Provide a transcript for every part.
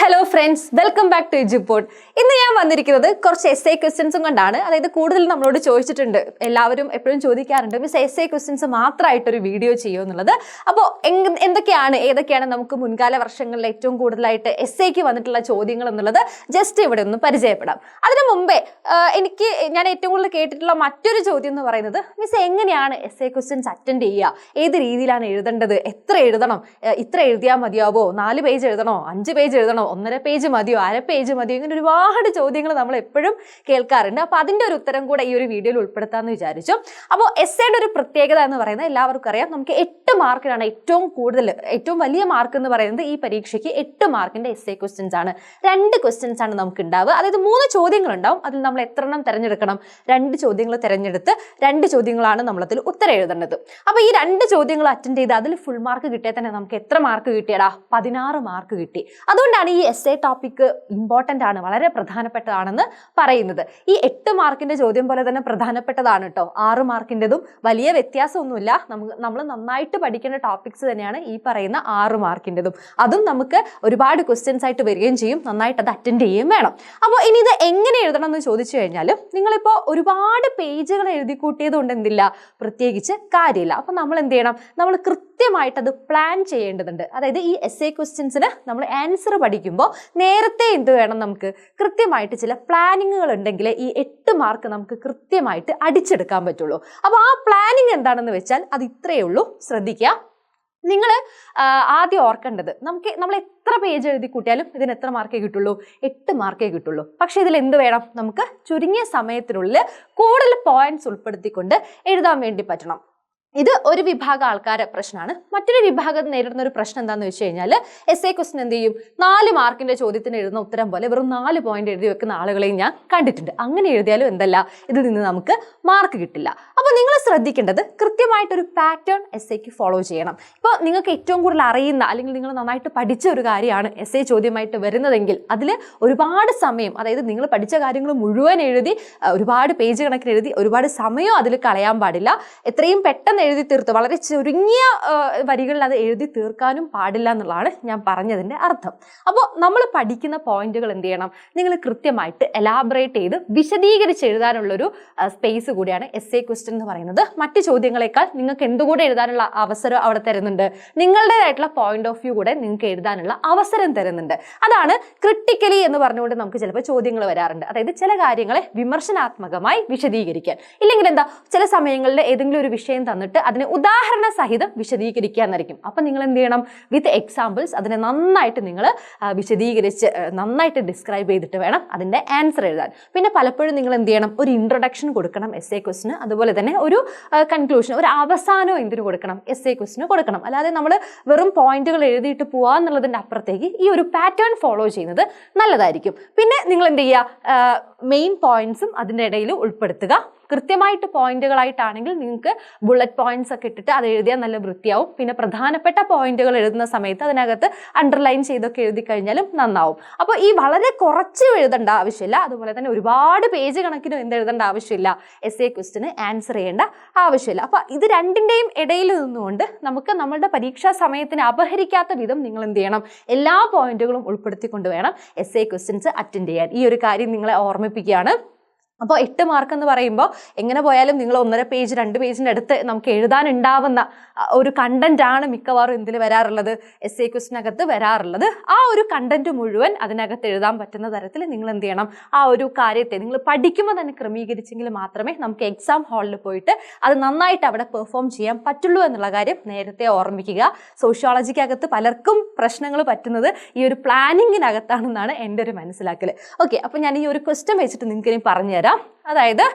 Hello friends, welcome back to Edupod. ഇന്ന് ഞാൻ വന്നിരിക്കുന്നത് കുറച്ച് എസ്എ ക്വസ്റ്റ്യൻസും കൊണ്ടാണ്. അതായത് കൂടുതൽ നമ്മളോട് ചോദിച്ചിട്ടുണ്ട്, എല്ലാവരും എപ്പോഴും ചോദിക്കാറുണ്ട്, മിസ് എസ്എ ക്വസ്റ്റ്യൻസ് മാത്രമായിട്ടൊരു വീഡിയോ ചെയ്യുമോ എന്നുള്ളത്. അപ്പോൾ ഏതൊക്കെയാണ് നമുക്ക് മുൻകാല വർഷങ്ങളിൽ ഏറ്റവും കൂടുതലായിട്ട് എസ്എക്ക് വന്നിട്ടുള്ള ചോദ്യങ്ങൾ എന്നുള്ളത് ജസ്റ്റ് ഇവിടെ ഒന്ന് പരിചയപ്പെടാം. അതിനു മുമ്പേ ഞാൻ ഏറ്റവും കൂടുതൽ കേട്ടിട്ടുള്ള മറ്റൊരു ചോദ്യം എന്ന് പറയുന്നത്, മിസ് എങ്ങനെയാണ് എസ്എ ക്വസ്റ്റ്യൻസ് അറ്റൻഡ് ചെയ്യുക, ഏത് രീതിയിലാണ് എഴുതേണ്ടത്, എത്ര എഴുതണം, ഇത്ര എഴുതിയാൽ മതിയാവോ, 4 പേജ് എഴുതണോ, 5 പേജ് എഴുതണോ, 1.5 പേജ് മതിയോ, 1/2 പേജ് മതിയോ, ഇങ്ങനെ ഒരുപാട് ചോദ്യങ്ങൾ നമ്മൾ എപ്പോഴും കേൾക്കാറുണ്ട്. അപ്പോൾ അതിൻ്റെ ഒരു ഉത്തരം കൂടെ ഈ ഒരു വീഡിയോയിൽ ഉൾപ്പെടുത്താമെന്ന് വിചാരിച്ചു. അപ്പോൾ എസ്സേയുടെ ഒരു പ്രത്യേകത എന്ന് പറയുന്നത് എല്ലാവർക്കും അറിയാം, നമുക്ക് 8 മാർക്കിനാണ് ഏറ്റവും വലിയ മാർക്ക് എന്ന് പറയുന്നത്. ഈ പരീക്ഷയ്ക്ക് 8 മാർക്കിന്റെ എസ്സേ ക്വസ്റ്റ്യൻസ് ആണ്. 2 ക്വസ്റ്റ്യൻസ് ആണ് നമുക്ക് ഉണ്ടാവുക. അതായത് 3 ചോദ്യങ്ങൾ ഉണ്ടാവും. അതിൽ നമ്മൾ എത്ര എണ്ണം തിരഞ്ഞെടുക്കണം? 2 ചോദ്യങ്ങൾ തിരഞ്ഞെടുത്ത് 2 ചോദ്യങ്ങളാണ് നമ്മളതിൽ ഉത്തരം എഴുതേണ്ടത്. അപ്പോൾ ഈ 2 ചോദ്യങ്ങൾ അറ്റൻഡ് ചെയ്ത് അതിൽ ഫുൾ മാർക്ക് കിട്ടിയാൽ തന്നെ നമുക്ക് എത്ര മാർക്ക് കിട്ടിയടാ? 16 മാർക്ക് കിട്ടി. അതുകൊണ്ടാണ് ഈ എസ്എ ടോപ്പിക് ഇമ്പോർട്ടൻ്റ് ആണ്, വളരെ പ്രധാനപ്പെട്ടതാണെന്ന് പറയുന്നത്. ഈ 8 മാർക്കിന്റെ ചോദ്യം പോലെ തന്നെ പ്രധാനപ്പെട്ടതാണ് കേട്ടോ. 6 മാർക്കിൻ്റെതും വലിയ വ്യത്യാസമൊന്നുമില്ല. നമ്മൾ നന്നായിട്ട് പഠിക്കേണ്ട ടോപ്പിക്സ് തന്നെയാണ് ഈ പറയുന്ന 6 മാർക്കിൻ്റെതും. അതും നമുക്ക് ഒരുപാട് ക്വസ്റ്റ്യൻസ് ആയിട്ട് വരികയും ചെയ്യും, നന്നായിട്ട് അത് അറ്റൻഡ് ചെയ്യുകയും വേണം. അപ്പോൾ ഇനി ഇത് എങ്ങനെ എഴുതണം എന്ന് ചോദിച്ചു കഴിഞ്ഞാൽ, നിങ്ങളിപ്പോൾ ഒരുപാട് പേജുകൾ എഴുതി കൂട്ടിയത് കൊണ്ട് എന്തില്ല, പ്രത്യേകിച്ച് കാര്യമില്ല. അപ്പോൾ നമ്മൾ എന്ത് ചെയ്യണം? നമ്മൾ കൃത്യമായിട്ട് അത് പ്ലാൻ ചെയ്യേണ്ടതുണ്ട്. അതായത് ഈ എസ്എ ക്വസ്റ്റ്യൻസിന് നമ്മൾ ആൻസർ പഠിക്കുമ്പോൾ നേരത്തെ എന്ത് വേണം? നമുക്ക് കൃത്യമായിട്ട് ചില പ്ലാനിങ്ങുകൾ ഉണ്ടെങ്കിൽ ഈ 8 മാർക്ക് നമുക്ക് കൃത്യമായിട്ട് അടിച്ചെടുക്കാൻ പറ്റുള്ളൂ. അപ്പോൾ ആ പ്ലാനിങ് എന്താണെന്ന് വെച്ചാൽ അത് ഇത്രയേ ഉള്ളൂ, ശ്രദ്ധിക്കുക. നിങ്ങൾ ആദ്യം ഓർക്കേണ്ടത്, നമ്മൾ എത്ര പേജ് എഴുതി കൂട്ടിയാലും ഇതിന് എത്ര മാർക്കേ കിട്ടുള്ളൂ? 8 മാർക്കേ കിട്ടുള്ളൂ. പക്ഷെ ഇതിൽ എന്ത് വേണം? നമുക്ക് ചുരുങ്ങിയ സമയത്തിനുള്ളിൽ കൂടുതൽ പോയിന്റ്സ് ഉൾപ്പെടുത്തിക്കൊണ്ട് എഴുതാൻ വേണ്ടി പറ്റണം. ഇത് ഒരു വിഭാഗം ആൾക്കാരുടെ പ്രശ്നമാണ്. മറ്റൊരു വിഭാഗം നേരിടുന്ന ഒരു പ്രശ്നം എന്താണെന്ന് വെച്ച് കഴിഞ്ഞാൽ, എസ്എ ക്വസ്റ്റ്യൻ എന്ത് ചെയ്യും? 4 മാർക്കിന്റെ ചോദ്യത്തിന് എഴുതുന്ന ഉത്തരം പോലെ വെറും 4 പോയിന്റ് എഴുതി വെക്കുന്ന ആളുകളെയും ഞാൻ കണ്ടിട്ടുണ്ട്. അങ്ങനെ എഴുതിയാലും എന്തല്ല, ഇതിൽ നിന്ന് നമുക്ക് മാർക്ക് കിട്ടില്ല. അപ്പോൾ നിങ്ങൾ ശ്രദ്ധിക്കേണ്ടത്, കൃത്യമായിട്ടൊരു പാറ്റേൺ എസ്എക്ക് ഫോളോ ചെയ്യണം. ഇപ്പോൾ നിങ്ങൾക്ക് ഏറ്റവും കൂടുതൽ അറിയുന്ന അല്ലെങ്കിൽ നിങ്ങൾ നന്നായിട്ട് പഠിച്ച ഒരു കാര്യമാണ് എസ്എ ചോദ്യമായിട്ട് വരുന്നതെങ്കിൽ അതിൽ ഒരുപാട് സമയം, അതായത് നിങ്ങൾ പഠിച്ച കാര്യങ്ങൾ മുഴുവൻ എഴുതി ഒരുപാട് പേജ് കണക്കിന് എഴുതി ഒരുപാട് സമയം അതിൽ കളയാൻ പാടില്ല. എത്രയും പെട്ടെന്ന് എഴുതി തീർത്ത് വളരെ ചുരുങ്ങിയ വരികളിൽ അത് എഴുതി തീർക്കാനും പാടില്ല എന്നുള്ളതാണ് ഞാൻ പറഞ്ഞതിൻ്റെ അർത്ഥം. അപ്പോൾ നമ്മൾ പഠിക്കുന്ന പോയിന്റുകൾ എന്ത് ചെയ്യണം? നിങ്ങൾ കൃത്യമായിട്ട് എലാബറേറ്റ് ചെയ്ത് വിശദീകരിച്ച് എഴുതാനുള്ളൊരു സ്പേസ് കൂടിയാണ് എസ്എ ക്വസ്റ്റ്യൻ എന്ന് പറയുന്നത്. മറ്റ് ചോദ്യങ്ങളെക്കാൾ നിങ്ങൾക്ക് എന്തുകൂടെ എഴുതാനുള്ള അവസരം അവിടെ തരുന്നുണ്ട്, നിങ്ങളുടേതായിട്ടുള്ള പോയിന്റ് ഓഫ് വ്യൂ കൂടെ നിങ്ങൾക്ക് എഴുതാനുള്ള അവസരം തരുന്നുണ്ട്. അതാണ് ക്രിട്ടിക്കലി എന്ന് പറഞ്ഞുകൊണ്ട് നമുക്ക് ചിലപ്പോൾ ചോദ്യങ്ങൾ വരാറുണ്ട്. അതായത് ചില കാര്യങ്ങളെ വിമർശനാത്മകമായി വിശദീകരിക്കാൻ, ഇല്ലെങ്കിൽ എന്താ, ചില സമയങ്ങളിൽ ഏതെങ്കിലും ഒരു വിഷയം തന്നിട്ട് അതിനെ ഉദാഹരണ സഹിതം വിശദീകരിക്കുക എന്നായിരിക്കും. അപ്പം നിങ്ങൾ എന്ത് ചെയ്യണം? വിത്ത് എക്സാമ്പിൾസ് അതിനെ നന്നായിട്ട് നിങ്ങൾ വിശദീകരിച്ച് നന്നായിട്ട് ഡിസ്ക്രൈബ് ചെയ്തിട്ട് വേണം അതിൻ്റെ ആൻസർ എഴുതാൻ. പിന്നെ പലപ്പോഴും നിങ്ങൾ എന്ത് ചെയ്യണം? ഒരു ഇൻട്രൊഡക്ഷൻ കൊടുക്കണം എസ്എ ക്വസ്റ്റിന്. അതുപോലെ തന്നെ ഒരു കൺക്ലൂഷൻ, ഒരു അവസാനവും എന്തിനു കൊടുക്കണം? എസ്എ ക്വസ്റ്റിന് കൊടുക്കണം. അല്ലാതെ നമ്മൾ വെറും പോയിന്റുകൾ എഴുതിയിട്ട് പോവുക എന്നുള്ളതിൻ്റെ അപ്പുറത്തേക്ക് ഈ ഒരു പാറ്റേൺ ഫോളോ ചെയ്യുന്നത് നല്ലതായിരിക്കും. പിന്നെ നിങ്ങൾ എന്ത് ചെയ്യുക? മെയിൻ പോയിന്റ്സും അതിൻ്റെ ഇടയിൽ ഉൾപ്പെടുത്തുക. കൃത്യമായിട്ട് പോയിന്റുകളായിട്ടാണെങ്കിൽ നിങ്ങൾക്ക് ബുള്ളറ്റ് പോയിന്റ്സ് ഒക്കെ ഇട്ടിട്ട് അത് എഴുതിയാൽ നല്ല വൃത്തിയാവും. പിന്നെ പ്രധാനപ്പെട്ട പോയിന്റുകൾ എഴുതുന്ന സമയത്ത് അതിനകത്ത് അണ്ടർലൈൻ ചെയ്തൊക്കെ എഴുതി കഴിഞ്ഞാലും നന്നാവും. അപ്പോൾ ഈ വളരെ കുറച്ച് എഴുതേണ്ട ആവശ്യമില്ല, അതുപോലെ തന്നെ ഒരുപാട് പേജ് കണക്കിനും എന്തെഴുതേണ്ട ആവശ്യമില്ല, എസ്എ ക്വസ്റ്റിന് ആൻസർ ചെയ്യേണ്ട ആവശ്യമില്ല. അപ്പോൾ ഇത് രണ്ടിൻ്റെയും ഇടയിൽ നിന്നുകൊണ്ട് നമുക്ക് നമ്മളുടെ പരീക്ഷാ സമയത്തിന് അപഹരിക്കാത്ത വിധം നിങ്ങൾ എന്ത് ചെയ്യണം? എല്ലാ പോയിന്റുകളും ഉൾപ്പെടുത്തിക്കൊണ്ട് വേണം എസ്എ ക്വസ്റ്റ്യൻസ് അറ്റൻഡ് ചെയ്യാൻ. ഈ ഒരു കാര്യം നിങ്ങളെ ഓർമ്മിപ്പിക്കുകയാണ്. അപ്പോൾ 8 മാർക്ക് എന്ന് പറയുമ്പോൾ എങ്ങനെ പോയാലും നിങ്ങൾ 1.5 പേജ് 2 പേജിൻ്റെ അടുത്ത് നമുക്ക് എഴുതാനുണ്ടാവുന്ന ഒരു കണ്ടന്റ് ആണ് മിക്കവാറും എന്തിൽ വരാറുള്ളത്? എസ്എ ക്വസ്റ്റിനകത്ത് വരാറുള്ളത്. ആ ഒരു കണ്ടന്റ് മുഴുവൻ അതിനകത്ത് എഴുതാൻ പറ്റുന്ന തരത്തിൽ നിങ്ങൾ എന്ത് ചെയ്യണം? ആ ഒരു കാര്യത്തെ നിങ്ങൾ പഠിക്കുമ്പോൾ തന്നെ ക്രമീകരിച്ചെങ്കിൽ മാത്രമേ നമുക്ക് എക്സാം ഹാളിൽ പോയിട്ട് അത് നന്നായിട്ട് അവിടെ പെർഫോം ചെയ്യാൻ പറ്റുള്ളൂ എന്നുള്ള കാര്യം നേരത്തെ ഓർമ്മിക്കുക. സോഷ്യോളജിക്കകത്ത് പലർക്കും പ്രശ്നങ്ങൾ പറ്റുന്നത് ഈ ഒരു പ്ലാനിങ്ങിനകത്താണെന്നാണ് എൻ്റെ ഒരു മനസ്സിലാക്കൽ. ഓക്കെ, അപ്പോൾ ഞാൻ ഈ ഒരു ക്വസ്റ്റ്യൻ വെച്ചിട്ട് നിങ്ങൾക്ക് ഇനി പറഞ്ഞുതരാം. അതായത്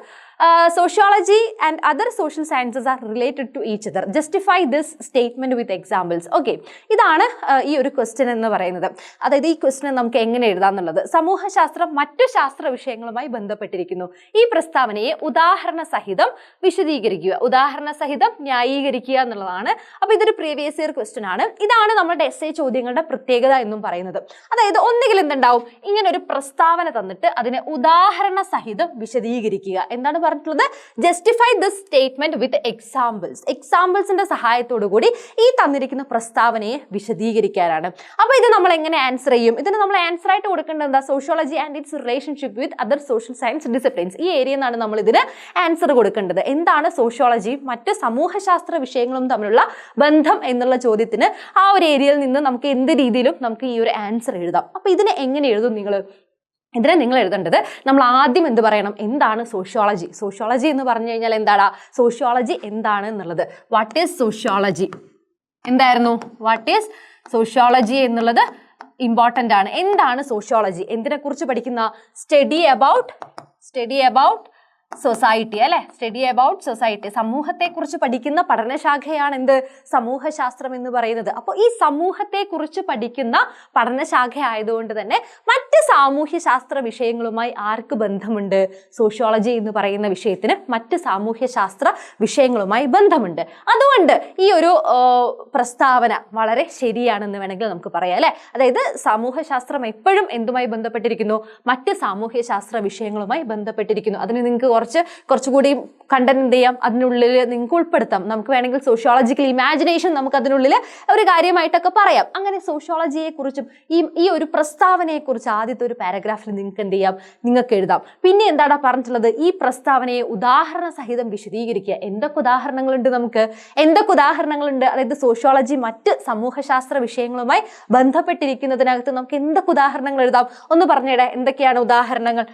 sociology and other social sciences are related to each other. Justify this statement with examples. Okay, ഇതാണ് ഈ ഒരു ക്വസ്റ്റ്യൻ എന്ന് പറയുന്നത്. അതായത് ഈ ക്വസ്റ്റ്യൻ നമുക്ക് എങ്ങനെ എഴുതാന്നുള്ളത്, സമൂഹശാസ്ത്രം മറ്റു ശാസ്ത്ര വിഷയങ്ങളുമായി ബന്ധപ്പെട്ടിരിക്കുന്നു. ഈ പ്രസ്താവനയെ ഉദാഹരണ സഹിതം വിശദീകരിക്കുക, ഉദാഹരണ സഹിതം ന്യായീകരിക്കുക എന്നുള്ളതാണ്. അപ്പോൾ ഇതൊരു പ്രീവിയസ് ഇയർ ക്വസ്റ്റ്യൻ ആണ്. ഇതാണ് നമ്മുടെ എസ്എ ചോദ്യങ്ങളുടെ പ്രത്യേകത എന്നും പറയുന്നത്. അതായത് ഒന്നുകിൽ എന്തുണ്ടാവും? ഇങ്ങനെ ഒരു പ്രസ്താവന തന്നിട്ട് അതിനെ ഉദാഹരണ സഹിതം വിശദീകരിക്കുക വിശദീകരിക്കുക. എന്താണ് പറഞ്ഞിട്ടുള്ളത്? ജസ്റ്റിഫൈ ദിസ് സ്റ്റേറ്റ്മെന്റ് വിത്ത് എക്സാമ്പിൾസിന്റെ സഹായത്തോടു കൂടി ഈ തന്നിരിക്കുന്ന പ്രസ്താവനയെ വിശദീകരിക്കാനാണ്. അപ്പൊ ഇത് നമ്മൾ എങ്ങനെ ആൻസർ ചെയ്യും? ഇതിന് നമ്മൾ ആൻസർ ആയിട്ട് കൊടുക്കേണ്ടത് എന്താ? Sociology and it's relationship with other social science disciplines. ഈ ഏരിയയിൽ നിന്നാണ് നമ്മൾ ഇതിന് ആൻസർ കൊടുക്കേണ്ടത്. എന്താണ് സോഷ്യോളജിയും മറ്റ് സമൂഹശാസ്ത്ര വിഷയങ്ങളും തമ്മിലുള്ള ബന്ധം എന്നുള്ള ചോദ്യത്തിന് ആ ഒരു ഏരിയയിൽ നിന്ന് നമുക്ക് എന്ത് രീതിയിലും നമുക്ക് ഈ ഒരു ആൻസർ എഴുതാം. അപ്പൊ ഇതിനെ എങ്ങനെ എഴുതും നിങ്ങൾ? ഇതിനെ നിങ്ങൾ എഴുതേണ്ടത്, നമ്മൾ ആദ്യം എന്ത് പറയണം? എന്താണ് സോഷ്യോളജി? സോഷ്യോളജി എന്ന് പറഞ്ഞു കഴിഞ്ഞാൽ എന്താണ്? സോഷ്യോളജി എന്താണ് എന്നുള്ളത്. What is sociology? എന്തായിരുന്നു? വാട്ട് ഈസ് സോഷ്യോളജി എന്നുള്ളത് ഇമ്പോർട്ടൻ്റ് ആണ്. എന്താണ് സോഷ്യോളജി? എന്തിനെ കുറിച്ച് പഠിക്കുന്ന? സ്റ്റഡി അബൌട്ട് സൊസൈറ്റി അല്ലെ? സ്റ്റഡി അബൌട്ട് സൊസൈറ്റി, സമൂഹത്തെ കുറിച്ച് പഠിക്കുന്ന പഠനശാഖയാണ് എന്ത്? സമൂഹശാസ്ത്രം എന്ന് പറയുന്നത്. അപ്പോൾ ഈ സമൂഹത്തെ കുറിച്ച് പഠിക്കുന്ന പഠനശാഖ ആയതുകൊണ്ട് തന്നെ മറ്റ് സാമൂഹ്യ ശാസ്ത്ര വിഷയങ്ങളുമായി ആർക്ക് ബന്ധമുണ്ട്? സോഷ്യോളജി എന്ന് പറയുന്ന വിഷയത്തിന് മറ്റ് സാമൂഹ്യ ശാസ്ത്ര വിഷയങ്ങളുമായി ബന്ധമുണ്ട്. അതുകൊണ്ട് ഈ ഒരു പ്രസ്താവന വളരെ ശരിയാണെന്ന് വേണമെങ്കിൽ നമുക്ക് പറയാം അല്ലെ? അതായത് സമൂഹശാസ്ത്രം എപ്പോഴും എന്തുമായി ബന്ധപ്പെട്ടിരിക്കുന്നു? മറ്റ് സാമൂഹ്യ ശാസ്ത്ര വിഷയങ്ങളുമായി ബന്ധപ്പെട്ടിരിക്കുന്നു. അതിന് നിങ്ങൾക്ക് കുറച്ചുകൂടി കണ്ടന്റ് എന്ത് ചെയ്യാം? അതിനുള്ളിൽ നിങ്ങൾക്ക് ഉൾപ്പെടുത്താം. നമുക്ക് വേണമെങ്കിൽ സോഷ്യോളജിക്കൽ ഇമാജിനേഷൻ നമുക്ക് അതിനുള്ളിൽ ഒരു കാര്യമായിട്ടൊക്കെ പറയാം. അങ്ങനെ സോഷ്യോളജിയെ കുറിച്ചും ഈ ഒരു പ്രസ്താവനയെ കുറിച്ച് ആദ്യത്തെ ഒരു പാരഗ്രാഫിൽ നിങ്ങൾക്ക് എന്ത് ചെയ്യാം? നിങ്ങൾക്ക് എഴുതാം. പിന്നെ എന്താണ് പറഞ്ഞിട്ടുള്ളത്? ഈ പ്രസ്താവനയെ ഉദാഹരണ സഹിതം വിശദീകരിക്കുക. എന്തൊക്കെ ഉദാഹരണങ്ങളുണ്ട് നമുക്ക്? അതായത് സോഷ്യോളജി മറ്റ് സമൂഹശാസ്ത്ര വിഷയങ്ങളുമായി ബന്ധപ്പെട്ടിരിക്കുന്നതിനകത്ത് നമുക്ക് എന്തൊക്കെ ഉദാഹരണങ്ങൾ എഴുതാം? ഒന്ന് പറഞ്ഞിടേ, എന്തൊക്കെയാണ് ഉദാഹരണങ്ങൾ?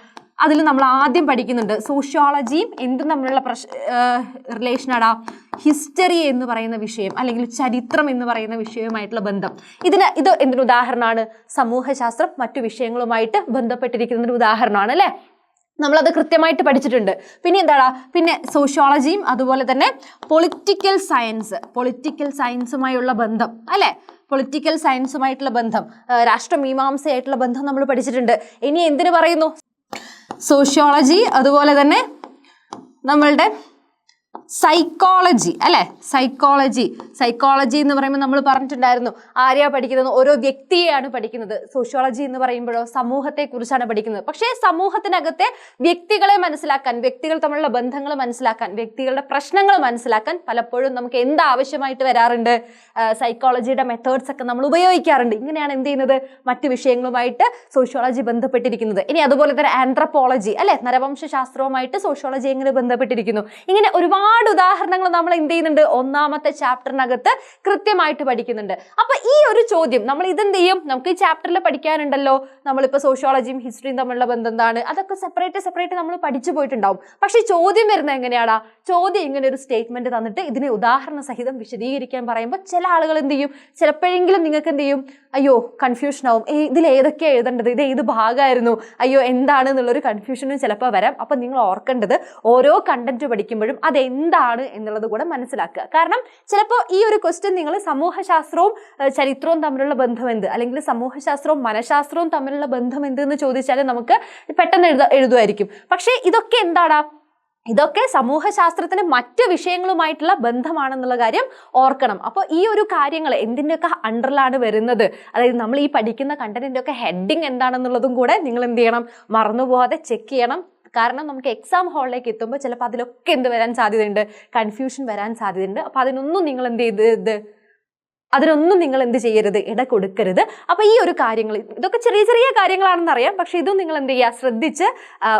അതിൽ നമ്മൾ ആദ്യം പഠിക്കുന്നുണ്ട് സോഷ്യോളജിയും എന്തും തമ്മിലുള്ള റിലേഷനാടാ? ഹിസ്റ്ററി എന്ന് പറയുന്ന വിഷയം അല്ലെങ്കിൽ ചരിത്രം എന്ന് പറയുന്ന വിഷയവുമായിട്ടുള്ള ബന്ധം. ഇത് എന്തിനു ഉദാഹരണമാണ്? സമൂഹശാസ്ത്രം മറ്റു വിഷയങ്ങളുമായിട്ട് ബന്ധപ്പെട്ടിരിക്കുന്നതിന് ഉദാഹരണമാണ് അല്ലേ? നമ്മളത് കൃത്യമായിട്ട് പഠിച്ചിട്ടുണ്ട്. പിന്നെ പിന്നെ സോഷ്യോളജിയും അതുപോലെ തന്നെ പൊളിറ്റിക്കൽ സയൻസുമായുള്ള ബന്ധം അല്ലെ? പൊളിറ്റിക്കൽ സയൻസുമായിട്ടുള്ള ബന്ധം, രാഷ്ട്രമീമാംസയായിട്ടുള്ള ബന്ധം നമ്മൾ പഠിച്ചിട്ടുണ്ട്. ഇനി എന്തിനു പറയുന്നു? സോഷ്യോളജി അതുപോലെ തന്നെ നമ്മളുടെ സൈക്കോളജി അല്ലെ? സൈക്കോളജി എന്ന് പറയുമ്പോൾ നമ്മൾ പറഞ്ഞിട്ടുണ്ടായിരുന്നു ആരെയാ പഠിക്കുന്നത്? ഓരോ വ്യക്തിയെയാണ് പഠിക്കുന്നത്. സോഷ്യോളജി എന്ന് പറയുമ്പോഴോ സമൂഹത്തെ കുറിച്ചാണ് പഠിക്കുന്നത്. പക്ഷേ സമൂഹത്തിനകത്തെ വ്യക്തികളെ മനസ്സിലാക്കാൻ, വ്യക്തികൾ തമ്മിലുള്ള ബന്ധങ്ങൾ മനസ്സിലാക്കാൻ, വ്യക്തികളുടെ പ്രശ്നങ്ങൾ മനസ്സിലാക്കാൻ പലപ്പോഴും നമുക്ക് എന്ത് ആവശ്യമായിട്ട് വരാറുണ്ട്? സൈക്കോളജിയുടെ മെത്തേഡ്സ് ഒക്കെ നമ്മൾ ഉപയോഗിക്കാറുണ്ട്. ഇങ്ങനെയാണ് എന്ത് ചെയ്യുന്നത്? മറ്റു വിഷയങ്ങളുമായിട്ട് സോഷ്യോളജി ബന്ധപ്പെട്ടിരിക്കുന്നത്. ഇനി അതുപോലെ തന്നെ ആന്ത്രപ്പോളജി അല്ലെ? നരവംശ ശാസ്ത്രവുമായിട്ട് സോഷ്യോളജി എങ്ങനെ ബന്ധപ്പെട്ടിരിക്കുന്നു? ഇങ്ങനെ ഒരുപാട് ഉദാഹരണങ്ങൾ നമ്മൾ എന്ത് ചെയ്യുന്നുണ്ട്? ഒന്നാമത്തെ ചാപ്റ്ററിനകത്ത് കൃത്യമായിട്ട് പഠിക്കുന്നുണ്ട്. അപ്പൊ ഈ ഒരു ചോദ്യം നമ്മൾ ഇതെന്ത് ചെയ്യും? നമുക്ക് ഈ ചാപ്റ്ററിൽ പഠിക്കാനുണ്ടല്ലോ. നമ്മളിപ്പോ സോഷ്യോളജിയും ഹിസ്റ്ററിയും തമ്മിലുള്ള ബന്ധം എന്താണ്? അതൊക്കെ സെപ്പറേറ്റ് നമ്മൾ പഠിച്ചു പോയിട്ടുണ്ടാവും. പക്ഷെ ചോദ്യം വരുന്നത് എങ്ങനെയാടാ? ചോദ്യം ഇങ്ങനെ ഒരു സ്റ്റേറ്റ്മെന്റ് തന്നിട്ട് ഇതിനെ ഉദാഹരണ സഹിതം വിശദീകരിക്കാൻ പറയുമ്പോൾ ചില ആളുകൾ എന്ത് ചെയ്യും? ചിലപ്പോഴെങ്കിലും നിങ്ങൾക്ക് എന്ത് ചെയ്യും? അയ്യോ കൺഫ്യൂഷൻ ആവും. ഇതിൽ ഏതൊക്കെയാണ് എഴുതേണ്ടത്? ഇത് ഏത് ഭാഗമായിരുന്നു? അയ്യോ എന്താണ് എന്നുള്ളൊരു കൺഫ്യൂഷനും ചിലപ്പോൾ വരാം. അപ്പൊ നിങ്ങൾ ഓർക്കേണ്ടത് ഓരോ കണ്ടന്റ് പഠിക്കുമ്പോഴും അതെന്താണ് എന്നുള്ളത് കൂടെ മനസ്സിലാക്കുക. കാരണം ചിലപ്പോൾ ഈ ഒരു ക്വസ്റ്റ്യൻ നിങ്ങൾ സമൂഹശാസ്ത്രവും ചരിത്രവും തമ്മിലുള്ള ബന്ധം എന്ത്, അല്ലെങ്കിൽ സമൂഹശാസ്ത്രവും മനഃശാസ്ത്രവും തമ്മിലുള്ള ബന്ധം എന്ത് എന്ന് ചോദിച്ചാൽ നമുക്ക് പെട്ടെന്ന് എഴുതുമായിരിക്കും. പക്ഷേ ഇതൊക്കെ എന്താടാ? ഇതൊക്കെ സമൂഹശാസ്ത്രത്തിന് മറ്റ് വിഷയങ്ങളുമായിട്ടുള്ള ബന്ധമാണെന്നുള്ള കാര്യം ഓർക്കണം. അപ്പോൾ ഈ ഒരു കാര്യങ്ങൾ എന്തിൻ്റെയൊക്കെ അണ്ടറിലാണ് വരുന്നത്, അതായത് നമ്മൾ ഈ പഠിക്കുന്ന കണ്ടന്റിൻ്റെ ഒക്കെ ഹെഡിങ് എന്താണെന്നുള്ളതും കൂടെ നിങ്ങൾ എന്ത് ചെയ്യണം? മറന്നുപോകാതെ ചെക്ക് ചെയ്യണം. കാരണം നമുക്ക് എക്സാം ഹാളിലേക്ക് എത്തുമ്പോൾ ചിലപ്പോൾ അതിലൊക്കെ എന്ത് വരാൻ സാധ്യതയുണ്ട്? കൺഫ്യൂഷൻ വരാൻ സാധ്യതയുണ്ട്. അപ്പോൾ അതിനൊന്നും നിങ്ങൾ എന്ത് ചെയ്യരുത്? ഇട കൊടുക്കരുത്. അപ്പൊ ഈ ഒരു കാര്യങ്ങൾ, ഇതൊക്കെ ചെറിയ കാര്യങ്ങളാണെന്ന് അറിയാം, പക്ഷെ ഇതും നിങ്ങൾ എന്ത് ചെയ്യുക? ശ്രദ്ധിച്ച്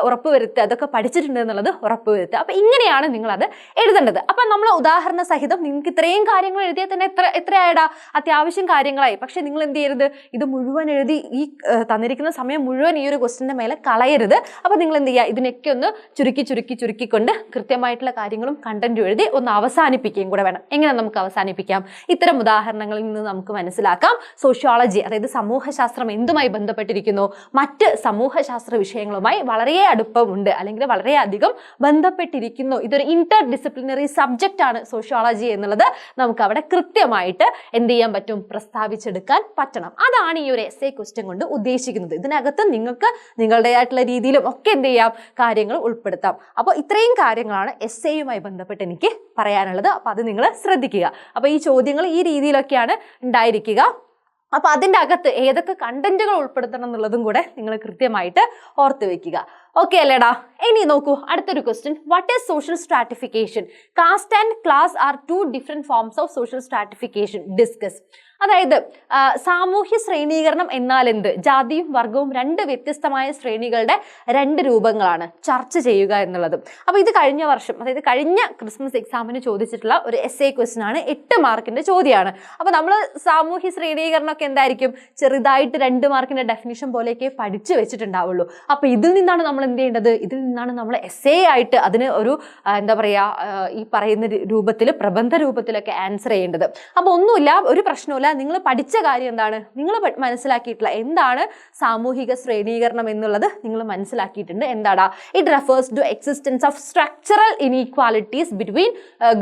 ഉറപ്പുവരുത്തുക. അതൊക്കെ പഠിച്ചിട്ടുണ്ട് എന്നുള്ളത് ഉറപ്പുവരുത്തുക. അപ്പൊ ഇങ്ങനെയാണ് നിങ്ങൾ അത് എഴുതേണ്ടത്. അപ്പൊ നമ്മൾ ഉദാഹരണ സഹിതം നിങ്ങൾക്ക് ഇത്രയും കാര്യങ്ങൾ എഴുതിയാൽ തന്നെ എത്രയായിടാ? അത്യാവശ്യം കാര്യങ്ങളായി. പക്ഷെ നിങ്ങൾ എന്ത് ചെയ്യരുത്? ഇത് മുഴുവൻ എഴുതി ഈ തന്നിരിക്കുന്ന സമയം മുഴുവൻ ഈ ഒരു ക്വസ്റ്റിന്റെ മേലെ കളയരുത്. അപ്പൊ നിങ്ങൾ എന്ത് ചെയ്യുക? ഇതിനൊക്കെ ഒന്ന് ചുരുക്കിക്കൊണ്ട് കൃത്യമായിട്ടുള്ള കാര്യങ്ങളും കണ്ടന്റും എഴുതി ഒന്ന് അവസാനിപ്പിക്കുകയും കൂടെ വേണം. എങ്ങനെ നമുക്ക് അവസാനിപ്പിക്കാം? ഇത്തരം ഉദാഹരണങ്ങളിൽ നിന്ന് നമുക്ക് മനസ്സിലാക്കാം സോഷ്യോളജി, അതായത് സമൂഹശാസ്ത്രം എന്തുമായി ബന്ധപ്പെട്ടിരിക്കുന്നു? മറ്റ് സമൂഹശാസ്ത്ര വിഷയങ്ങളുമായി വളരെ അടുപ്പമുണ്ട്, അല്ലെങ്കിൽ വളരെയധികം ബന്ധപ്പെട്ടിരിക്കുന്നു. ഇതൊരു ഇന്റർ ഡിസിപ്ലിനറി സബ്ജക്റ്റ് ആണ് സോഷ്യോളജി എന്നുള്ളത് നമുക്ക് അവിടെ കൃത്യമായിട്ട് എന്ത് ചെയ്യാൻ പറ്റും? പ്രസ്താവിച്ചെടുക്കാൻ പറ്റണം. അതാണ് ഈ ഒരു എസ്സേ ക്വസ്റ്റ്യൻ കൊണ്ട് ഉദ്ദേശിക്കുന്നത്. ഇതിനകത്ത് നിങ്ങൾക്ക് നിങ്ങളുടേതായിട്ടുള്ള രീതിയിലും ഒക്കെ എന്ത് ചെയ്യാം? കാര്യങ്ങൾ ഉൾപ്പെടുത്താം. അപ്പോൾ ഇത്രയും കാര്യങ്ങളാണ് എസ്സേയുമായി ബന്ധപ്പെട്ട് എനിക്ക് പറയാനുള്ളത്. അപ്പോൾ അത് നിങ്ങൾ ശ്രദ്ധിക്കുക. അപ്പോൾ ഈ ചോദ്യങ്ങൾ ഈ രീതിയിലൊക്കെയാണ് ഉണ്ടായിരിക്കുക. അപ്പൊ അതിൻ്റെ അകത്ത് ഏതൊക്കെ കണ്ടന്റുകൾ ഉൾപ്പെടുത്തണം എന്നുള്ളതും കൂടെ നിങ്ങൾ കൃത്യമായിട്ട് ഓർത്ത് വെക്കുക. ഓക്കെ അല്ലേടാ? ഇനി നോക്കൂ അടുത്തൊരു question. What is social stratification? Caste and class are two different forms of social stratification. Discuss. അതായത് സാമൂഹ്യ ശ്രേണീകരണം എന്നാൽ എന്ത്? ജാതിയും വർഗവും രണ്ട് വ്യത്യസ്തമായ ശ്രേണികളുടെ രണ്ട് രൂപങ്ങളാണ്. ചർച്ച ചെയ്യുക എന്നുള്ളത്. അപ്പൊ ഇത് കഴിഞ്ഞ വർഷം, അതായത് കഴിഞ്ഞ ക്രിസ്മസ് എക്സാമിന് ചോദിച്ചിട്ടുള്ള ഒരു എസ്സേ ക്വസ്റ്റ്യൻ ആണ്. 8 മാർക്കിന്റെ ചോദ്യമാണ്. അപ്പൊ നമ്മൾ സാമൂഹ്യ ശ്രേണീകരണം ഒക്കെ എന്തായിരിക്കും, ചെറുതായിട്ട് 2 മാർക്കിന്റെ ഡെഫിനിഷൻ പോലെയൊക്കെ പഠിച്ചു വെച്ചിട്ടുണ്ടാവുള്ളൂ. അപ്പൊ ഇതിൽ നിന്നാണ് നമ്മൾ എന്ത് ചെയ്യേണ്ടത്? ഇതിൽ നിന്നാണ് നമ്മൾ എസ്സേ ആയിട്ട് അതിന് ഒരു എന്താ പറയാ, ഈ പറയുന്ന രൂപത്തിൽ, പ്രബന്ധ രൂപത്തിലൊക്കെ ആൻസർ ചെയ്യേണ്ടത്. അപ്പൊ ഒന്നുമില്ല, ഒരു പ്രശ്നമില്ല. നിങ്ങൾ പഠിച്ച കാര്യം എന്താണ്? നിങ്ങൾ മനസ്സിലാക്കിയിട്ടുള്ള എന്താണ് സാമൂഹിക ശ്രേണീകരണം എന്നുള്ളത് നിങ്ങൾ മനസ്സിലാക്കിയിട്ടുണ്ട്. എന്താടാ? It refers to existence of structural inequalities between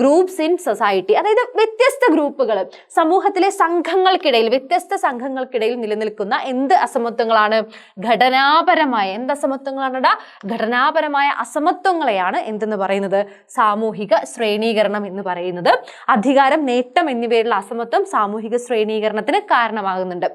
groups in society. അതായത് വ്യത്യസ്ത ഗ്രൂപ്പുകൾ, സമൂഹത്തിലെ സംഘങ്ങൾക്കിടയിൽ, വ്യത്യസ്ത സംഘങ്ങൾക്കിടയിൽ നിലനിൽക്കുന്ന എന്ത് അസമത്വങ്ങളാണ്? ഘടനാപരമായ എന്ത് അസമത്വങ്ങളാണ്? ഘടനാപരമായ അസമത്വങ്ങളെയാണ് എന്തെന്ന് പറയുന്നത്? സാമൂഹിക ശ്രേണീകരണം എന്ന് പറയുന്നത്. അധികാരം, നേട്ടം എന്നിവയുള്ള അസമത്വം സാമൂഹിക ശ്രേണീകരണത്തിന് കാരണമാകുന്നുണ്ട്.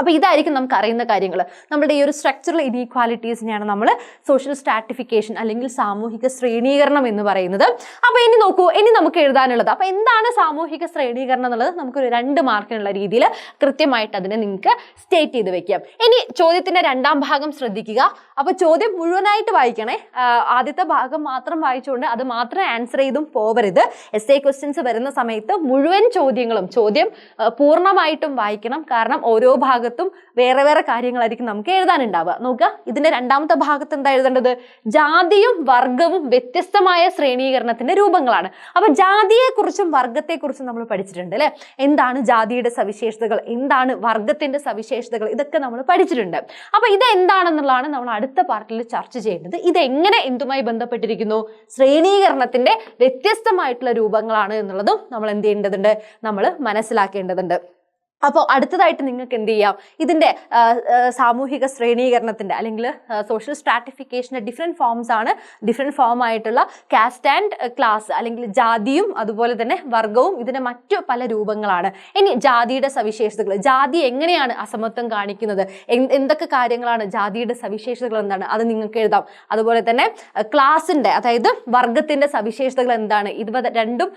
അപ്പൊ ഇതായിരിക്കും നമുക്ക് അറിയുന്ന കാര്യങ്ങൾ. നമ്മുടെ ഈ ഒരു സ്ട്രക്ചറൽ ഇനീക്വാലിറ്റീസിനെയാണ് നമ്മൾ സോഷ്യൽ സ്ട്രാറ്റിഫിക്കേഷൻ അല്ലെങ്കിൽ സാമൂഹിക ശ്രേണീകരണം എന്ന് പറയുന്നത്. അപ്പൊ ഇനി നോക്കൂ, ഇനി നമുക്ക് എഴുതാനുള്ളത്, അപ്പൊ എന്താണ് സാമൂഹിക ശ്രേണീകരണം എന്നുള്ളത് നമുക്കൊരു 2 മാർക്കിനുള്ള രീതിയിൽ കൃത്യമായിട്ട് അതിനെ നിങ്ങൾക്ക് സ്റ്റേറ്റ് ചെയ്ത് വെക്കാം. ഇനി ചോദ്യത്തിന്റെ 2ാം ഭാഗം ശ്രദ്ധിക്കുക. അപ്പൊ ചോദ്യം മുഴുവനായിട്ട് വായിക്കണേ. ആദ്യത്തെ ഭാഗം മാത്രം വായിച്ചുകൊണ്ട് അത് മാത്രം ആൻസർ ചെയ്തും പോവരുത്. എസ്സേ ക്വസ്റ്റ്യൻസ് വരുന്ന സമയത്ത് മുഴുവൻ ചോദ്യം പൂർണ്ണമായിട്ടും വായിക്കണം. കാരണം ഓരോ ഭാഗത്തും വേറെ വേറെ കാര്യങ്ങളായിരിക്കും നമുക്ക് എഴുതാനുണ്ടാവുക. നോക്കുക, ഇതിന്റെ 2ാമത്തെ ഭാഗത്ത് എന്താ എഴുതേണ്ടത്? ജാതിയും വർഗവും വ്യത്യസ്തമായ ശ്രേണീകരണത്തിന്റെ രൂപങ്ങളാണ്. അപ്പൊ ജാതിയെക്കുറിച്ചും വർഗത്തെക്കുറിച്ചും നമ്മൾ പഠിച്ചിട്ടുണ്ട് അല്ലെ? എന്താണ് ജാതിയുടെ സവിശേഷതകൾ, എന്താണ് വർഗത്തിന്റെ സവിശേഷതകൾ, ഇതൊക്കെ നമ്മൾ പഠിച്ചിട്ടുണ്ട്. അപ്പൊ ഇത് എന്താണെന്നുള്ളതാണ് നമ്മൾ അടുത്ത പാർട്ടിൽ ചർച്ച ചെയ്യേണ്ടത്. ഇതെങ്ങനെ എന്തുമായി ബന്ധപ്പെട്ടിരിക്കുന്നു? ശ്രേണീകരണത്തിന്റെ വ്യത്യസ്തമായിട്ടുള്ള രൂപങ്ങളാണ് എന്നുള്ളതും നമ്മൾ എന്ത് ചെയ്യേണ്ടതുണ്ട്? നമ്മൾ മനസ്സിലാക്കേണ്ടതുണ്ട്. അപ്പോൾ അടുത്തതായിട്ട് നിങ്ങൾക്ക് എന്ത് ചെയ്യാം? ഇതിന്റെ സാമൂഹിക ശ്രേണീകരണത്തിന്റെ അല്ലെങ്കിൽ സോഷ്യൽ സ്ട്രാറ്റിഫിക്കേഷന്റെ ഡിഫറെന്റ് ഫോംസ് ആണ്. ഡിഫറെന്റ് ഫോം ആയിട്ടുള്ള കാസ്റ്റ് ആൻഡ് ക്ലാസ് അല്ലെങ്കിൽ ജാതിയും അതുപോലെ തന്നെ വർഗവും ഇതിന്റെ മറ്റു പല രൂപങ്ങളാണ്. ഇനി ജാതിയുടെ സവിശേഷതകൾ, ജാതി എങ്ങനെയാണ് അസമത്വം കാണിക്കുന്നത്, എന്തൊക്കെ കാര്യങ്ങളാണ് ജാതിയുടെ സവിശേഷതകൾ, എന്താണ് അത് നിങ്ങൾക്ക് എഴുതാം. അതുപോലെ തന്നെ ക്ലാസിന്റെ, അതായത് വർഗത്തിന്റെ സവിശേഷതകൾ എന്താണ്, ഇത് രണ്ടും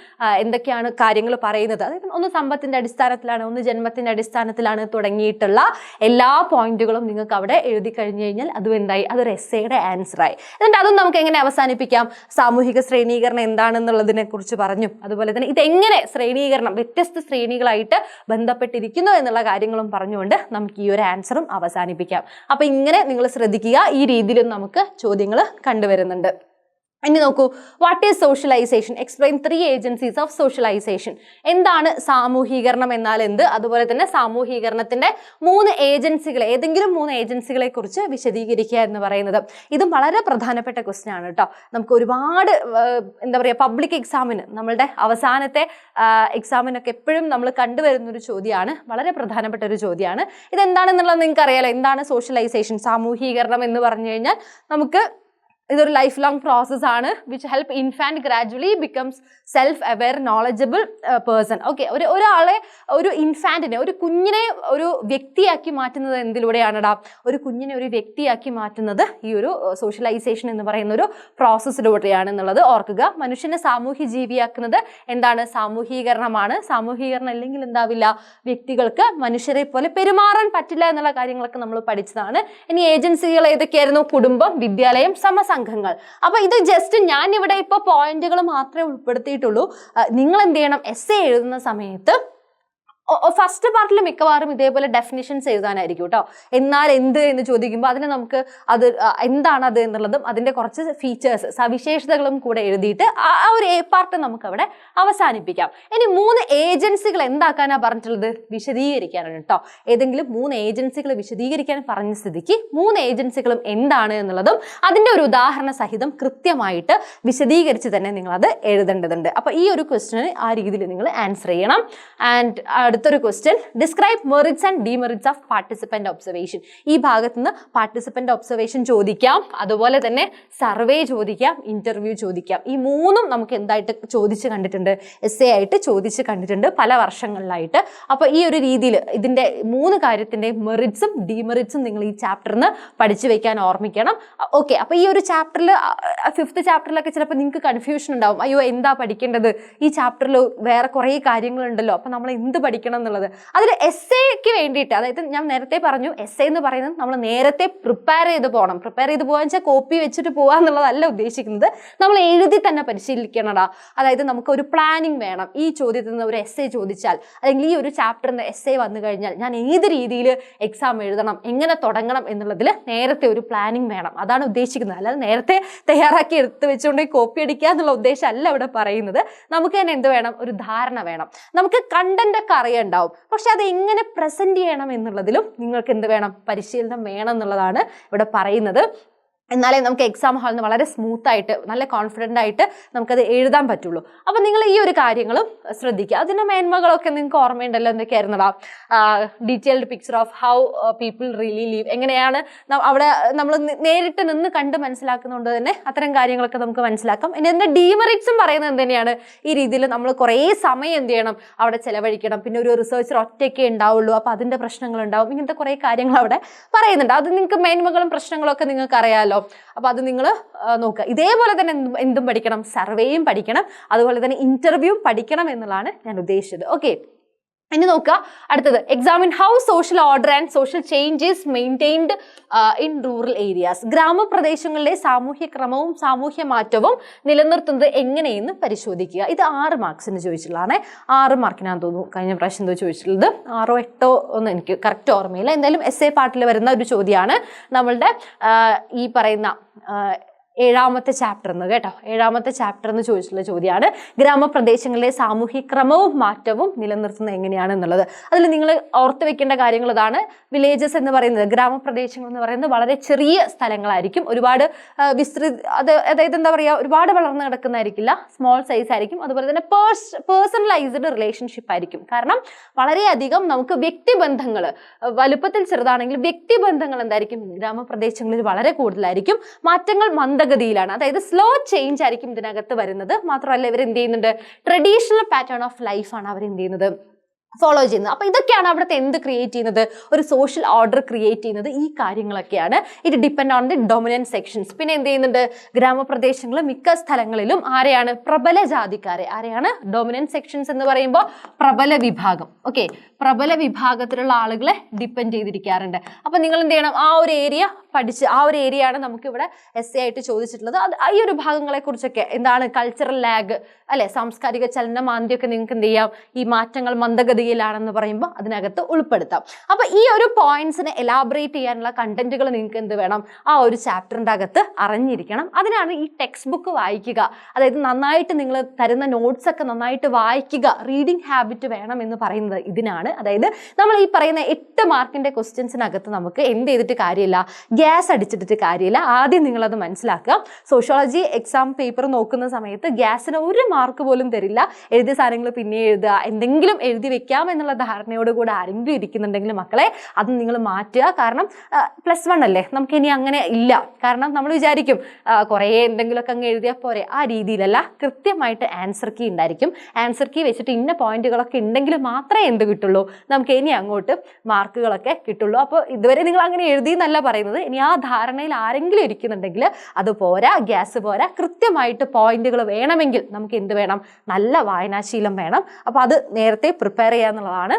എന്തൊക്കെയാണ് കാര്യങ്ങൾ പറയുന്നത്. അതായത് ഒന്ന് സമ്പത്തിന്റെ അടിസ്ഥാനത്തിലാണ്, ഒന്ന് ജന്മ അടിസ്ഥാനത്തിലാണ് തുടങ്ങിയിട്ടുള്ള എല്ലാ പോയിന്റുകളും നിങ്ങൾക്ക് അവിടെ എഴുതി കഴിഞ്ഞു കഴിഞ്ഞാൽ അതും എന്തായി? അതൊരു എസ്സേയുടെ ആൻസർ ആയി. എന്നിട്ട് അതും നമുക്ക് എങ്ങനെ അവസാനിപ്പിക്കാം? സാമൂഹിക ശ്രേണീകരണം എന്താണെന്നുള്ളതിനെ കുറിച്ച് പറഞ്ഞു. അതുപോലെ തന്നെ ഇതെങ്ങനെ ശ്രേണീകരണം വ്യത്യസ്ത ശ്രേണികളായിട്ട് ബന്ധപ്പെട്ടിരിക്കുന്നു എന്നുള്ള കാര്യങ്ങളും പറഞ്ഞുകൊണ്ട് നമുക്ക് ഈ ഒരു ആൻസറും അവസാനിപ്പിക്കാം. അപ്പൊ ഇങ്ങനെ നിങ്ങൾ ശ്രദ്ധിക്കുക. ഈ രീതിയിലും നമുക്ക് ചോദ്യങ്ങൾ കണ്ടുവരുന്നുണ്ട്. ഇനി നോക്കൂ, what is socialisation? Explain 3 agencies of socialisation. എന്താണ് സാമൂഹീകരണം എന്നാൽ എന്ത്? അതുപോലെ തന്നെ സാമൂഹീകരണത്തിന്റെ 3 ഏജൻസികളെ, ഏതെങ്കിലും 3 ഏജൻസികളെ കുറിച്ച് വിശദീകരിക്കുക എന്ന് പറയുന്നത്. ഇതും വളരെ പ്രധാനപ്പെട്ട ക്വസ്റ്റ്യൻ ആണ് കേട്ടോ. നമുക്ക് ഒരുപാട് എന്താ പറയുക, പബ്ലിക് എക്സാമിന്, നമ്മളുടെ അവസാനത്തെ എക്സാമിനൊക്കെ എപ്പോഴും നമ്മൾ കണ്ടുവരുന്ന ഒരു ചോദ്യമാണ്. വളരെ പ്രധാനപ്പെട്ട ഒരു ചോദ്യമാണ്. ഇതെന്താണെന്നുള്ളത് നിങ്ങൾക്ക് അറിയാലോ. എന്താണ് സോഷ്യലൈസേഷൻ, സാമൂഹീകരണം എന്ന് പറഞ്ഞു കഴിഞ്ഞാൽ നമുക്ക് ഇതൊരു ലൈഫ് ലോങ് പ്രോസസ് ആണ്. Which help infant gradually becomes self aware knowledgeable person. Okay, ഒരാളെ, ഒരു ഇൻഫാന്റിനെ, ഒരു കുഞ്ഞിനെ ഒരു വ്യക്തിയാക്കി മാറ്റുന്നത് എന്തിലൂടെയാണടാ? ഒരു കുഞ്ഞിനെ ഒരു വ്യക്തിയാക്കി മാറ്റുന്നത് ഈ ഒരു സോഷ്യലൈസേഷൻ എന്ന് പറയുന്ന ഒരു പ്രോസസ്സിലൂടെയാണ് എന്നുള്ളത് ഓർക്കുക. മനുഷ്യനെ സാമൂഹ്യ ജീവിയാക്കുന്നത് എന്താണ്? സാമൂഹീകരണമാണ്. സാമൂഹീകരണം അല്ലെങ്കിൽ എന്താവില്ല, വ്യക്തികൾക്ക് മനുഷ്യരെ പോലെ പെരുമാറാൻ പറ്റില്ല എന്നുള്ള കാര്യങ്ങളൊക്കെ നമ്മൾ പഠിച്ചതാണ്. ഇനി ഏജൻസികൾ ഏതൊക്കെയായിരുന്നു? കുടുംബം, വിദ്യാലയം, സംഘങ്ങൾ. അപ്പൊ ഇത് ജസ്റ്റ് ഞാൻ ഇവിടെ ഇപ്പൊ പോയിന്റുകൾ മാത്രമേ ഉൾപ്പെടുത്തിയിട്ടുള്ളൂ. നിങ്ങൾ എന്ത് ചെയ്യണം? എസ്സേ എഴുതുന്ന സമയത്ത് ഫസ്റ്റ് പാർട്ടിൽ മിക്കവാറും ഇതേപോലെ ഡെഫിനിഷൻസ് എഴുതാനായിരിക്കും കേട്ടോ. എന്നാൽ എന്ത് എന്ന് ചോദിക്കുമ്പോൾ അതിന് നമുക്ക് അത് എന്താണത് എന്നുള്ളതും അതിന്റെ കുറച്ച് ഫീച്ചേഴ്സ്, സവിശേഷതകളും കൂടെ എഴുതിയിട്ട് ആ ഒരു എ പാർട്ട് നമുക്ക് അവിടെ അവസാനിപ്പിക്കാം. ഇനി 3 ഏജൻസികൾ എന്താക്കാനാ പറഞ്ഞിട്ടുള്ളത്? വിശദീകരിക്കാനാണ് കേട്ടോ. ഏതെങ്കിലും 3 ഏജൻസികൾ വിശദീകരിക്കാൻ പറഞ്ഞ സ്ഥിതിക്ക് 3 ഏജൻസികളും എന്താണ് എന്നുള്ളതും അതിന്റെ ഒരു ഉദാഹരണ സഹിതം കൃത്യമായിട്ട് വിശദീകരിച്ച് തന്നെ നിങ്ങൾ അത് എഴുതേണ്ടതുണ്ട്. അപ്പൊ ഈ ഒരു ക്വസ്റ്റ്യന് ആ രീതിയിൽ നിങ്ങൾ ആൻസർ ചെയ്യണം. ആൻഡ് അടുത്തൊരു question, describe merits and demerits of participant observation. ഈ ഭാഗത്ത് നിന്ന് പാർട്ടിസിപ്പന്റ് ഒബ്സർവേഷൻ ചോദിക്കാം, അതുപോലെ തന്നെ സർവേ ചോദിക്കാം, ഇന്റർവ്യൂ ചോദിക്കാം. ഈ മൂന്നും നമുക്ക് എന്തായിട്ട് ചോദിച്ച് കണ്ടിട്ടുണ്ട്, എസ്സേ ആയിട്ട് ചോദിച്ച് കണ്ടിട്ടുണ്ട് പല വർഷങ്ങളിലായിട്ട്. അപ്പോൾ ഈ ഒരു രീതിയിൽ ഇതിന്റെ 3 കാര്യത്തിന്റെ മെറിറ്റ്സും ഡിമെറിറ്റ്സും നിങ്ങൾ ഈ ചാപ്റ്ററിന് പഠിച്ചു വെക്കാൻ ഓർമ്മിക്കണം. ഓക്കെ, അപ്പോൾ ഈ ഒരു ചാപ്റ്ററിൽ 5th ചാപ്റ്ററിലൊക്കെ ചിലപ്പോൾ നിങ്ങൾക്ക് കൺഫ്യൂഷൻ ഉണ്ടാവും, അയ്യോ എന്താ പഠിക്കേണ്ടത്, ഈ ചാപ്റ്ററിൽ വേറെ കുറേ കാര്യങ്ങളുണ്ടല്ലോ, അപ്പോൾ നമ്മൾ എന്ത് പഠിക്കണം എന്നുള്ളത്. അതിൽ എസ്സേക്ക് വേണ്ടിയിട്ട്, അതായത് ഞാൻ നേരത്തെ പറഞ്ഞു എസ്സേ എന്ന് പറയുന്നത് നമ്മൾ നേരത്തെ പ്രിപ്പയർ ചെയ്ത് പോകണം. പ്രിപ്പയർ ചെയ്ത് പോകാൻ വെച്ചാൽ കോപ്പി വെച്ചിട്ട് പോകുക എന്നുള്ളതല്ല ഉദ്ദേശിക്കുന്നത്, നമ്മൾ എഴുതി തന്നെ പരിശീലിക്കണടാ. അതായത് നമുക്ക് ഒരു പ്ലാനിങ് വേണം. ഈ ചോദ്യത്തിൽ നിന്ന് ഒരു എസ്സേ ചോദിച്ചാൽ, അല്ലെങ്കിൽ ഈ ഒരു ചാപ്റ്ററിന് എസ്സേ വന്നു കഴിഞ്ഞാൽ ഞാൻ ഏത് രീതിയിൽ എക്സാം എഴുതണം, എങ്ങനെ തുടങ്ങണം എന്നുള്ളതിൽ നേരത്തെ ഒരു പ്ലാനിങ് വേണം. അതാണ് ഉദ്ദേശിക്കുന്നത്. അല്ലാതെ നേരത്തെ തയ്യാറാക്കി എടുത്ത് വെച്ചുകൊണ്ട് കോപ്പി അടിക്കുക എന്നുള്ള ഉദ്ദേശമല്ല ഇവിടെ പറയുന്നത്. നമുക്ക് തന്നെ എന്ത് വേണം, ഒരു ധാരണ വേണം. നമുക്ക് കണ്ടന്റ് ഒക്കെ അറിയണ്ടാവും, പക്ഷെ അത് എങ്ങനെ പ്രസന്റ് ചെയ്യണം എന്നുള്ളതിലും നിങ്ങൾക്ക് എന്ത് വേണം, പരിശീലനം വേണം എന്നുള്ളതാണ് ഇവിടെ പറയുന്നത്. എന്നാലേ നമുക്ക് എക്സാം ഹാളിൽ നിന്ന് വളരെ സ്മൂത്ത് ആയിട്ട് നല്ല കോൺഫിഡൻ്റ് ആയിട്ട് നമുക്കത് എഴുതാൻ പറ്റുള്ളൂ. അപ്പം നിങ്ങൾ ഈ ഒരു കാര്യങ്ങളും ശ്രദ്ധിക്കുക. അതിൻ്റെ മേന്മകളൊക്കെ നിങ്ങൾക്ക് ഓർമ്മയുണ്ടല്ലോ, എന്തൊക്കെയായിരുന്നടാ, detailed picture of how people really live, എങ്ങനെയാണ് അവിടെ നമ്മൾ നേരിട്ട് നിന്ന് കണ്ട് മനസ്സിലാക്കുന്നതുകൊണ്ട് തന്നെ അത്തരം കാര്യങ്ങളൊക്കെ നമുക്ക് മനസ്സിലാക്കാം. ഇനി എൻ്റെ ഡീമെറിറ്റ്സും പറയുന്നത് എന്ത് തന്നെയാണ്, ഈ രീതിയിൽ നമ്മൾ കുറേ സമയം എന്ത് ചെയ്യണം, അവിടെ ചിലവഴിക്കണം, പിന്നെ ഒരു റിസർച്ചർ ഒറ്റയ്ക്കേ ഉണ്ടാവുള്ളൂ, അപ്പോൾ അതിൻ്റെ പ്രശ്നങ്ങളുണ്ടാവും, ഇങ്ങനത്തെ കുറേ കാര്യങ്ങൾ അവിടെ പറയുന്നുണ്ട്. അത് നിങ്ങൾക്ക് മേന്മകളും പ്രശ്നങ്ങളൊക്കെ നിങ്ങൾക്ക് അറിയാമല്ലോ. അപ്പൊ അത് നിങ്ങൾ നോക്കുക. ഇതേപോലെ തന്നെ എന്തും പഠിക്കണം, സർവേയും പഠിക്കണം, അതുപോലെ തന്നെ ഇന്റർവ്യൂവും പഠിക്കണം എന്നുള്ളതാണ് ഞാൻ ഉദ്ദേശിച്ചത്. ഓക്കെ, ഇനി നോക്കുക അടുത്തത്, examine how social order and social change is maintained in rural areas. ഗ്രാമപ്രദേശങ്ങളിലെ സാമൂഹ്യ ക്രമവും സാമൂഹ്യ മാറ്റവും നിലനിർത്തുന്നത് എങ്ങനെയെന്ന് പരിശോധിക്കുക. ഇത് 6 മാർക്സിന് ചോദിച്ചിട്ടുള്ളതാണ്. 6 മാർക്കിനാന്ന് തോന്നുന്നു കഴിഞ്ഞ പ്രാവശ്യം എന്തോ ചോദിച്ചിട്ടുള്ളത്, 6ഓ 8ഓ ഒന്നും എനിക്ക് കറക്റ്റ് ഓർമ്മയില്ല. എന്തായാലും എസ്സേ പാർട്ടിൽ വരുന്ന ഒരു ചോദ്യമാണ് നമ്മളുടെ ഈ പറയുന്ന 7ാമത്തെ ചാപ്റ്റർ എന്ന് കേട്ടോ, 7ാമത്തെ ചാപ്റ്റർ എന്ന് ചോദിച്ചിട്ടുള്ള ചോദ്യമാണ്. ഗ്രാമപ്രദേശങ്ങളിലെ സാമൂഹ്യ ക്രമവും മാറ്റവും നിലനിർത്തുന്നത് എങ്ങനെയാണെന്നുള്ളത്. അതിൽ നിങ്ങൾ ഓർത്ത് വെക്കേണ്ട കാര്യങ്ങൾ ഇതാണ്. വില്ലേജസ് എന്ന് പറയുന്നത്, ഗ്രാമപ്രദേശങ്ങൾ എന്ന് പറയുന്നത് വളരെ ചെറിയ സ്ഥലങ്ങളായിരിക്കും, ഒരുപാട് അതായത് എന്താ പറയുക, ഒരുപാട് വളർന്നു കിടക്കുന്നതായിരിക്കില്ല, സ്മോൾ സൈസ് ആയിരിക്കും. അതുപോലെ തന്നെ പേഴ്സണലൈസ്ഡ് റിലേഷൻഷിപ്പ് ആയിരിക്കും. കാരണം വളരെയധികം നമുക്ക് വ്യക്തിബന്ധങ്ങൾ, വലുപ്പത്തിൽ ചെറുതാണെങ്കിൽ വ്യക്തിബന്ധങ്ങൾ എന്തായിരിക്കും, ഗ്രാമപ്രദേശങ്ങളിൽ വളരെ കൂടുതലായിരിക്കും. മാറ്റങ്ങൾ മന്ദഗതിയിലാണ്, അതായത് സ്ലോ ചേഞ്ച് ആയിരിക്കും ഇതിനകത്ത് വരുന്നത്. മാത്രമല്ല ഇവർ എന്ത് ചെയ്യുന്നുണ്ട്, ട്രഡീഷണൽ പാറ്റേൺ ഓഫ് ലൈഫാണ് അവർ എന്ത് ചെയ്യുന്നത്, ഫോളോ ചെയ്യുന്നത്. അപ്പോൾ ഇതൊക്കെയാണ് അവിടുത്തെ എന്ത് ക്രിയേറ്റ് ചെയ്യുന്നത്, ഒരു സോഷ്യൽ ഓർഡർ ക്രിയേറ്റ് ചെയ്യുന്നത്. ഈ കാര്യങ്ങളൊക്കെയാണ്. It depend on the dominant sections. പിന്നെ എന്ത് ചെയ്യുന്നുണ്ട്, ഗ്രാമപ്രദേശങ്ങൾ മിക്ക സ്ഥലങ്ങളിലും ആരെയാണ്, പ്രബല ജാതിക്കാരെ, ആരെയാണ് ഡൊമിനന്റ് സെക്ഷൻസ് എന്ന് പറയുമ്പോൾ പ്രബല വിഭാഗം. ഓക്കെ, പ്രബല വിഭാഗത്തിലുള്ള ആളുകളെ ഡിപ്പെൻഡ് ചെയ്തിരിക്കാറുണ്ട്. അപ്പം നിങ്ങൾ എന്ത് ചെയ്യണം, ആ ഒരു ഏരിയ പഠിച്ച്, ആ ഒരു ഏരിയ ആണ് നമുക്കിവിടെ എസ്സേ ആയിട്ട് ചോദിച്ചിട്ടുള്ളത്. അത് ഈ ഒരു ഭാഗങ്ങളെ കുറിച്ചൊക്കെ എന്താണ്, കൾച്ചറൽ ലാഗ് അല്ലെ, സാംസ്കാരിക ചലനമാന്ദ്യമൊക്കെ നിങ്ങൾക്ക് എന്ത് ചെയ്യാം, ഈ മാറ്റങ്ങൾ മന്ദഗതിയിലാണെന്ന് പറയുമ്പോൾ അതിനകത്ത് ഉൾപ്പെടുത്താം. അപ്പൊ ഈ ഒരു പോയിന്റ്സിനെ എലാബറേറ്റ് ചെയ്യാനുള്ള കണ്ടന്റുകൾ നിങ്ങൾക്ക് എന്ത് വേണം, ആ ഒരു ചാപ്റ്ററിൻ്റെ അകത്ത് അറിഞ്ഞിരിക്കണം. അതിനാണ് ഈ ടെക്സ്റ്റ് ബുക്ക് വായിക്കുക, അതായത് നന്നായിട്ട് നിങ്ങൾ തരുന്ന നോട്ട്സ് ഒക്കെ നന്നായിട്ട് വായിക്കുക, റീഡിംഗ് ഹാബിറ്റ് വേണം എന്ന് പറയുന്നത് ഇതിനാണ്. അതായത് നമ്മൾ ഈ പറയുന്ന 8 മാർക്കിന്റെ ക്വസ്റ്റ്യൻസിനകത്ത് നമുക്ക് എന്ത് ചെയ്തിട്ട് കാര്യമില്ല, ഗ്യാസ് അടിച്ചിട്ട് കാര്യമില്ല. ആദ്യം നിങ്ങളത് മനസ്സിലാക്കുക. സോഷ്യോളജി എക്സാം പേപ്പർ നോക്കുന്ന സമയത്ത് ഗ്യാസിന് 1 മാർക്ക് പോലും തരില്ല. എഴുതിയ സാധനങ്ങൾ പിന്നെ എഴുതുക, എന്തെങ്കിലും എഴുതി വെക്കാം എന്നുള്ള ധാരണയോട് കൂടെ ആരെങ്കിലും ഇരിക്കുന്നുണ്ടെങ്കിൽ മക്കളെ അത് നിങ്ങൾ മാറ്റുക. കാരണം +1 അല്ലേ, നമുക്ക് ഇനി അങ്ങനെ ഇല്ല. കാരണം നമ്മൾ വിചാരിക്കും കുറേ എന്തെങ്കിലുമൊക്കെ അങ്ങ് എഴുതിയാൽ പോരെ, ആ രീതിയിലല്ല. കൃത്യമായിട്ട് ആൻസർ കീ ഉണ്ടായിരിക്കും. ആൻസർ കീ വെച്ചിട്ട് ഇന്ന പോയിന്റുകളൊക്കെ ഉണ്ടെങ്കിൽ മാത്രമേ എന്ത് കിട്ടുള്ളൂ, നമുക്ക് ഇനി അങ്ങോട്ട് മാർക്കുകളൊക്കെ കിട്ടുള്ളൂ. അപ്പോൾ ഇതുവരെ നിങ്ങൾ അങ്ങനെ എഴുതി എന്നല്ല പറയുന്നത്. ഇനി ആ ധാരണയിൽ ആരെങ്കിലും ഇരിക്കുന്നുണ്ടെങ്കിൽ അത് പോരാ, ഗ്യാസ് പോരാ. കൃത്യമായിട്ട് പോയിന്റുകൾ വേണമെങ്കിൽ നമുക്ക് എന്ത് വേണം, നല്ല വായനാശീലം വേണം. അപ്പോൾ അത് നേരത്തെ പ്രിപ്പയർ ചെയ്യുക എന്നുള്ളതാണ്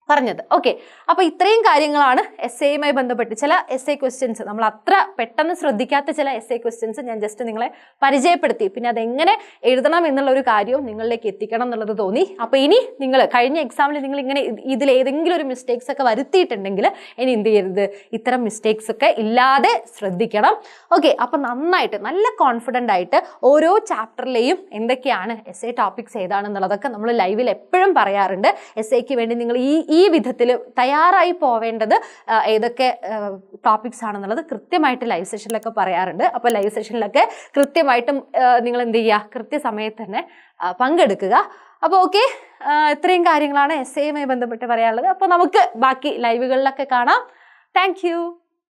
പറഞ്ഞത്. ഓക്കെ, അപ്പോൾ ഇത്രയും കാര്യങ്ങളാണ് എസ്സേയുമായി ബന്ധപ്പെട്ട് ചില എസ്സേ ക്വസ്റ്റ്യൻസ്, നമ്മൾ അത്ര പെട്ടെന്ന് ശ്രദ്ധിക്കാത്ത ചില എസ്സേ ക്വസ്റ്റ്യൻസ് ഞാൻ ജസ്റ്റ് നിങ്ങളെ പരിചയപ്പെടുത്തി. പിന്നെ അതെങ്ങനെ എഴുതണം എന്നുള്ള ഒരു കാര്യവും നിങ്ങളിലേക്ക് എത്തിക്കണം എന്നുള്ളത് തോന്നി. അപ്പോൾ ഇനി നിങ്ങൾ കഴിഞ്ഞ എക്സാമിൽ നിങ്ങൾ ഇങ്ങനെ ഇതിൽ ഏതെങ്കിലും ഒരു മിസ്റ്റേക്സ് ഒക്കെ വരുത്തിയിട്ടുണ്ടെങ്കിൽ ഇനി എന്ത് ചെയ്യരുത്, ഇത്തരം മിസ്റ്റേക്സ് ഒക്കെ ഇല്ലാതെ ശ്രദ്ധിക്കണം. ഓക്കെ, അപ്പോൾ നന്നായിട്ട് നല്ല കോൺഫിഡൻ്റ് ആയിട്ട് ഓരോ ചാപ്റ്ററിലെയും എന്തൊക്കെയാണ് എസ്സേ ടോപ്പിക്സ് ഏതാണെന്നുള്ളതൊക്കെ നമ്മൾ ലൈവിൽ എപ്പോഴും പറയാറുണ്ട്. എസ്സേക്ക് വേണ്ടി നിങ്ങൾ ഈ ഈ വിധത്തിൽ തയ്യാറായി പോവേണ്ടത് ഏതൊക്കെ ടോപ്പിക്സ് ആണെന്നുള്ളത് കൃത്യമായിട്ട് ലൈവ് സെഷനിലൊക്കെ പറയാറുണ്ട്. അപ്പോൾ ലൈവ് സെഷനിലൊക്കെ കൃത്യമായിട്ടും നിങ്ങൾ എന്ത് ചെയ്യുക, കൃത്യസമയത്ത് തന്നെ പങ്കെടുക്കുക. അപ്പോൾ ഓക്കെ, ഇത്രയും കാര്യങ്ങളാണ് എസ്സേയുമായി ബന്ധപ്പെട്ട് പറയാനുള്ളത്. അപ്പോൾ നമുക്ക് ബാക്കി ലൈവുകളിലൊക്കെ കാണാം. താങ്ക്